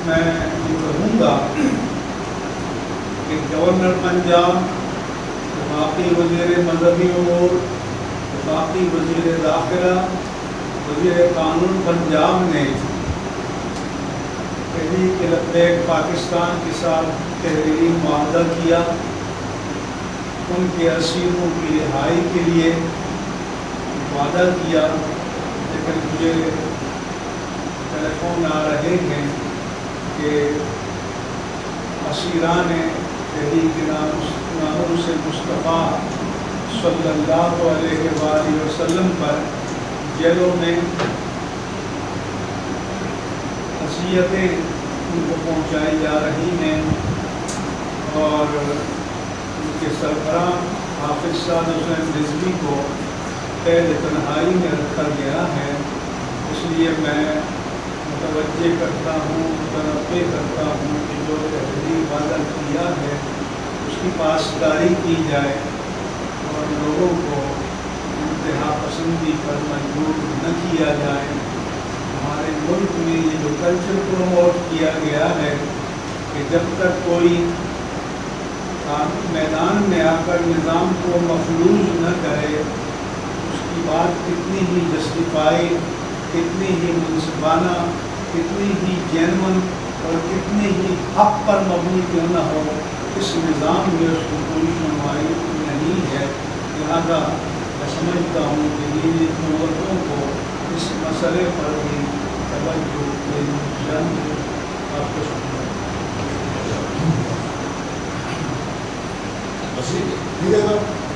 میں یہ کہوں گا کہ گورنر پنجاب، وفاقی وزیر مذہبی امور، وفاقی وزیر داخلہ، وزیر قانون پنجاب نے تحریک لبیک پاکستان کے ساتھ تحریری معاہدہ کیا، ان کے اسیروں کی رہائی کے لیے وعدہ کیا، لیکن مجھے ٹیلی فون آ رہے ہیں کہ اسیران تحریک ناموس مصطفیٰ صلی اللہ علیہ وآلہ وسلم پر جیلوں میں اذیتیں ان کو پہنچائی جا رہی ہیں، اور ان کے سربراہ حافظ سعد حسین رضوی کو قید تنہائی میں رکھا گیا ہے۔ اس لیے میں متوجہ کرتا ہوں، متنبہ کرتا ہوں کہ جو تحریری وعدہ کیا ہے اس کی پاسداری کی جائے اور لوگوں کو انتہا پسندی پر مجبور نہ کیا جائے۔ ہمارے ملک میں یہ جو کلچر پروموٹ کیا گیا ہے کہ جب تک کوئی میدان میں آ کر نظام کو مفلوج نہ کرے، اس کی بات کتنی ہی جسٹیفائی، کتنی ہی منصفانہ، کتنی ہی جینون اور کتنی ہی حق پر مبنی کیوں نہ ہو، اس نظام میں اس کو کوئی سنوائی نہیں ہے۔ لہٰذا میں سمجھتا ہوں کہ دینی قوتوں کو اس مسئلے پر بھی توجہ دینی چاہیے۔ آپ کو ٹھیک ہے صاحب۔